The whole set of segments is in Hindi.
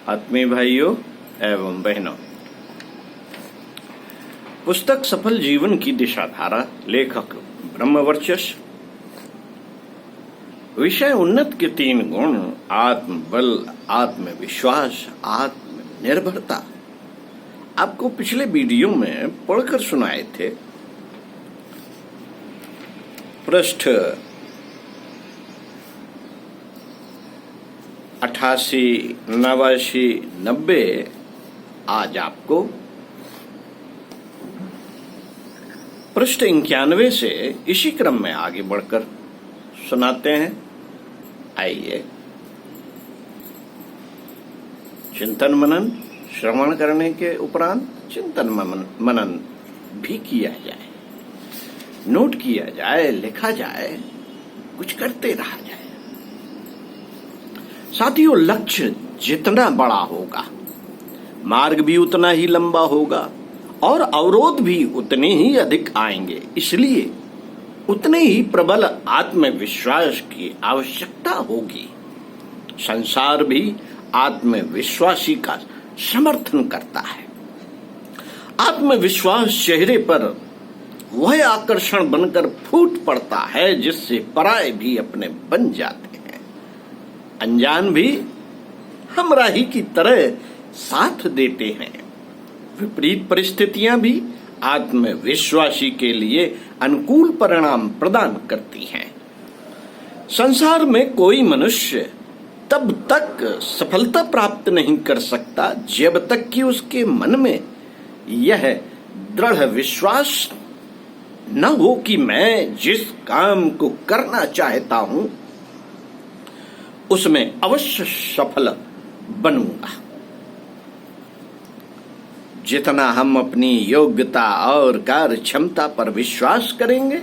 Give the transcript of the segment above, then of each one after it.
आत्मीय भाइयों एवं बहनों, पुस्तक सफल जीवन की दिशाधारा, लेखक ब्रह्मवर्चस्व, विषय उन्नत के 3 गुण, आत्मबल, आत्मविश्वास, आत्मनिर्भरता। आपको पिछले वीडियो में पढ़कर सुनाए थे। पृष्ठ 88, 89, 90 आज आपको पृष्ठ 91 से इसी क्रम में आगे बढ़कर सुनाते हैं। आइए चिंतन मनन श्रवण करने के उपरांत चिंतन मनन भी किया जाए, नोट किया जाए, लिखा जाए, कुछ करते रहा जाए। साथियों, लक्ष्य जितना बड़ा होगा, मार्ग भी उतना ही लंबा होगा और अवरोध भी उतने ही अधिक आएंगे। इसलिए उतने ही प्रबल आत्मविश्वास की आवश्यकता होगी। संसार भी आत्मविश्वासी का समर्थन करता है। आत्मविश्वास चेहरे पर वह आकर्षण बनकर फूट पड़ता है जिससे पराये भी अपने बन जाते हैं। अनजान भी हमराही की तरह साथ देते हैं। विपरीत परिस्थितियां भी आत्मविश्वासी के लिए अनुकूल परिणाम प्रदान करती हैं। संसार में कोई मनुष्य तब तक सफलता प्राप्त नहीं कर सकता जब तक कि उसके मन में यह दृढ़ विश्वास न हो कि मैं जिस काम को करना चाहता हूं उसमें अवश्य सफल बनूंगा। जितना हम अपनी योग्यता और कार्य क्षमता पर विश्वास करेंगे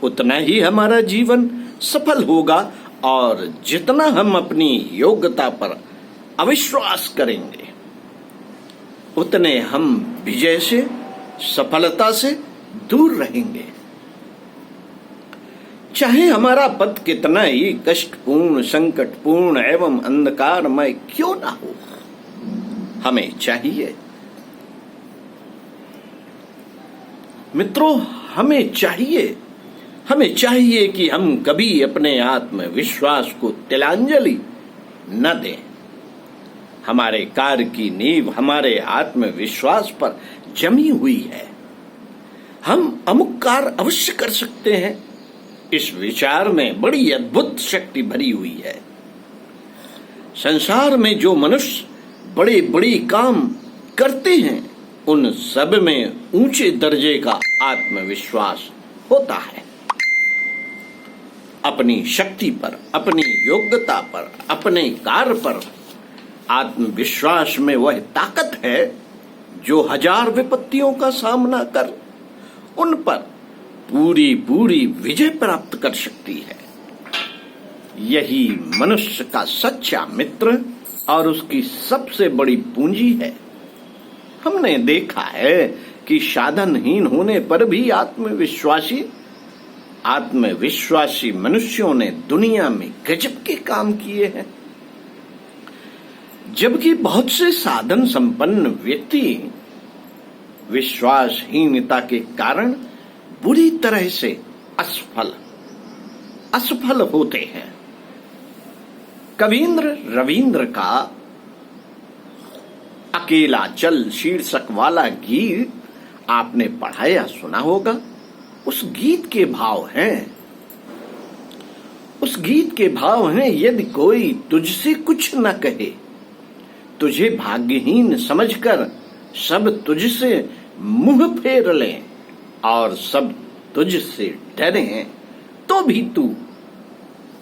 उतना ही हमारा जीवन सफल होगा, और जितना हम अपनी योग्यता पर अविश्वास करेंगे उतने हम विजय से, सफलता से दूर रहेंगे। चाहे हमारा पथ कितना ही कष्टपूर्ण, संकटपूर्ण एवं अंधकारमय क्यों ना हो, हमें चाहिए मित्रों, हमें चाहिए कि हम कभी अपने आत्मविश्वास को तिलांजलि न दें। हमारे कार्य की नींव हमारे आत्मविश्वास पर जमी हुई है। हम अमुक कार्य अवश्य कर सकते हैं, इस विचार में बड़ी अद्भुत शक्ति भरी हुई है। संसार में जो मनुष्य बड़े बड़े काम करते हैं उन सब में ऊंचे दर्जे का आत्मविश्वास होता है। अपनी शक्ति पर, अपनी योग्यता पर, अपने कार्य पर आत्मविश्वास में वह ताकत है जो 1000 विपत्तियों का सामना कर उन पर पूरी विजय प्राप्त कर सकती है। यही मनुष्य का सच्चा मित्र और उसकी सबसे बड़ी पूंजी है। हमने देखा है कि साधनहीन होने पर भी आत्मविश्वासी मनुष्यों ने दुनिया में गजब के काम किए हैं, जबकि बहुत से साधन संपन्न व्यक्ति विश्वासहीनता के कारण बुरी तरह से असफल होते हैं। कवींद्र रविंद्र का अकेला चल शीर्षक वाला गीत आपने पढ़ा या सुना होगा। उस गीत के भाव हैं, यदि कोई तुझसे कुछ न कहे, तुझे भाग्यहीन समझकर सब तुझसे मुंह फेर लें और सब तुझसे डरें, तो भी तू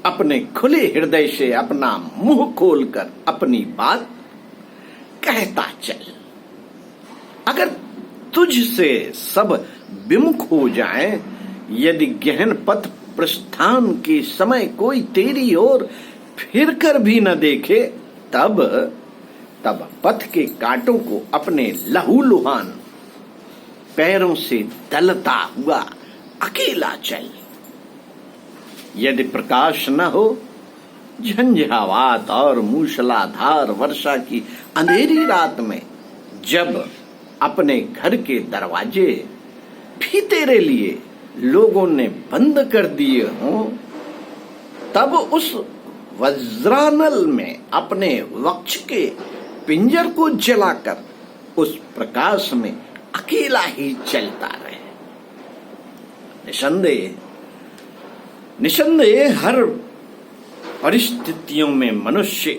अपने खुले हृदय से अपना मुंह खोलकर अपनी बात कहता चल। अगर तुझसे सब विमुख हो जाएं, यदि गहन पथ प्रस्थान के समय कोई तेरी ओर फिर कर भी न देखे, तब पथ के कांटों को अपने लहूलुहान पैरों से दलता हुआ अकेला चल। यदि प्रकाश न हो झंझावात और मूसलाधार वर्षा की अंधेरी रात में जब अपने घर के दरवाजे भी तेरे लिए लोगों ने बंद कर दिए हों, तब उस वज्रानल में अपने वक्ष के पिंजर को जलाकर उस प्रकाश में अकेला ही चलता रहे। निसंदेह हर परिस्थितियों में मनुष्य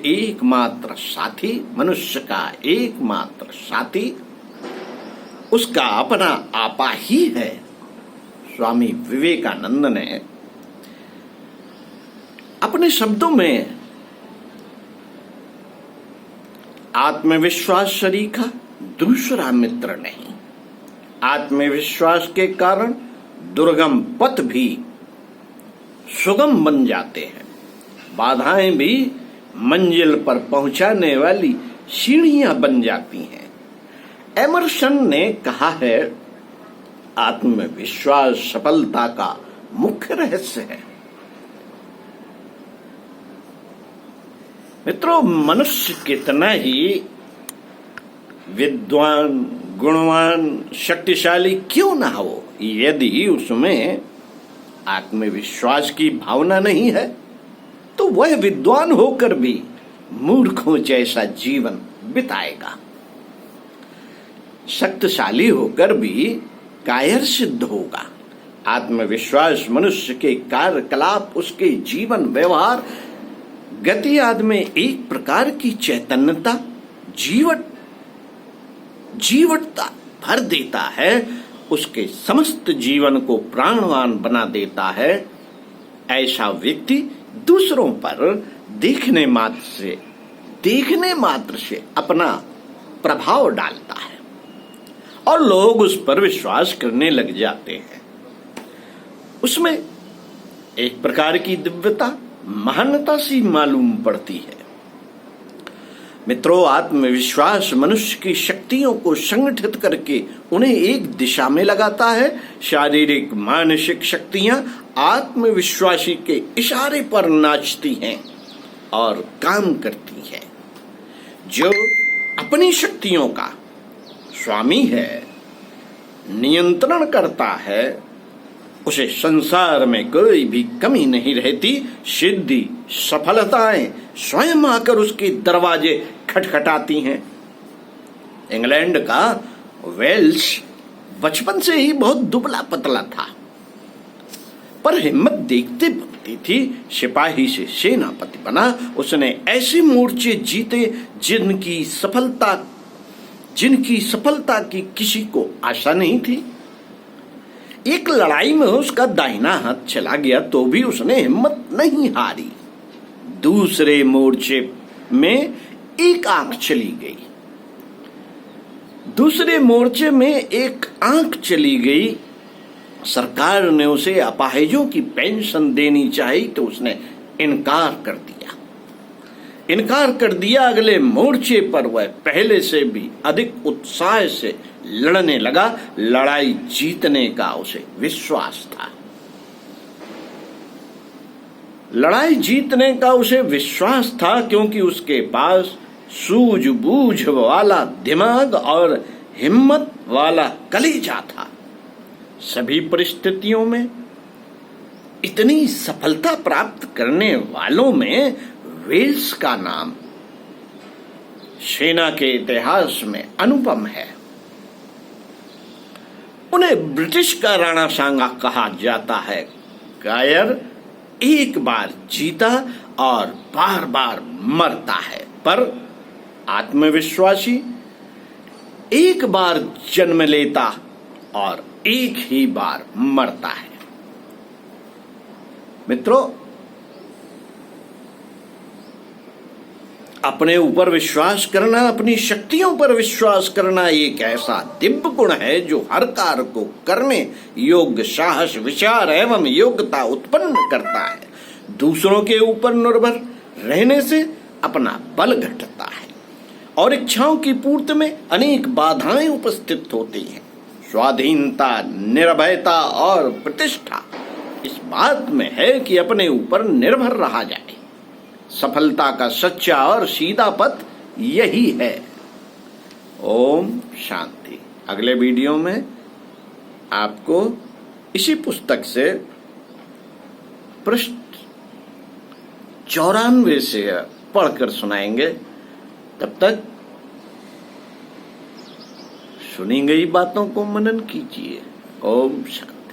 का एकमात्र साथी उसका अपना आपा ही है। स्वामी विवेकानंद ने अपने शब्दों में आत्मविश्वास सरीखा दूसरा मित्र नहीं। आत्मविश्वास के कारण दुर्गम पथ भी सुगम बन जाते हैं, बाधाएं भी मंजिल पर पहुंचाने वाली सीढ़ियां बन जाती हैं। एमर्सन ने कहा है, आत्मविश्वास सफलता का मुख्य रहस्य है। मित्रों, मनुष्य कितना ही विद्वान, गुणवान, शक्तिशाली क्यों ना हो, यदि उसमें आत्मविश्वास की भावना नहीं है तो वह विद्वान होकर भी मूर्खों जैसा जीवन बिताएगा, शक्तिशाली होकर भी कायर सिद्ध होगा। आत्मविश्वास मनुष्य के कार्यकलाप, उसके जीवन व्यवहार गति आदि में एक प्रकार की चैतन्यता, जीवटता भर देता है, उसके समस्त जीवन को प्राणवान बना देता है। ऐसा व्यक्ति दूसरों पर देखने मात्र से अपना प्रभाव डालता है और लोग उस पर विश्वास करने लग जाते हैं। उसमें एक प्रकार की दिव्यता, महानता सी मालूम पड़ती है। मित्रों, आत्मविश्वास मनुष्य की शक्तियों को संगठित करके उन्हें एक दिशा में लगाता है। शारीरिक मानसिक शक्तियां आत्मविश्वासी के इशारे पर नाचती हैं और काम करती हैं। जो अपनी शक्तियों का स्वामी है, नियंत्रण करता है, उसे संसार में कोई भी कमी नहीं रहती। सिद्धि, सफलताएं स्वयं आकर उसके दरवाजे खटखटाती हैं। इंग्लैंड का वेल्स बचपन से ही बहुत दुबला पतला था, पर हिम्मत देखते बनती थी। सिपाही से सेनापति बना। उसने ऐसे मोर्चे जीते जिनकी सफलता की किसी को आशा नहीं थी। एक लड़ाई में उसका दाहिना हाथ चला गया तो भी उसने हिम्मत नहीं हारी। दूसरे मोर्चे में एक आंख चली गई। सरकार ने उसे अपाहिजों की पेंशन देनी चाहिए तो उसने इनकार कर दिया। अगले मोर्चे पर वह पहले से भी अधिक उत्साह से लड़ने लगा। लड़ाई जीतने का उसे विश्वास था क्योंकि उसके पास सूझबूझ वाला दिमाग और हिम्मत वाला कलेजा था। सभी परिस्थितियों में इतनी सफलता प्राप्त करने वालों में वेल्स का नाम सेना के इतिहास में अनुपम है। उन्हें ब्रिटिश का राणा सांगा कहा जाता है। कायर एक बार जीता और बार बार मरता है, पर आत्मविश्वासी एक बार जन्म लेता और एक ही बार मरता है। मित्रों, अपने ऊपर विश्वास करना, अपनी शक्तियों पर विश्वास करना एक ऐसा दिव्य गुण है जो हर कार्य को करने योग्य साहस, विचार एवं योग्यता उत्पन्न करता है। दूसरों के ऊपर निर्भर रहने से अपना बल घटता है और इच्छाओं की पूर्ति में अनेक बाधाएं उपस्थित होती हैं। स्वाधीनता, निर्भयता और प्रतिष्ठा इस बात में है कि अपने ऊपर निर्भर रहा जाए। सफलता का सच्चा और सीधा पथ यही है। ओम शांति। अगले वीडियो में आपको इसी पुस्तक से पृष्ठ 94 से पढ़कर सुनाएंगे। तब तक सुनी गई बातों को मनन कीजिए। ओम शांति।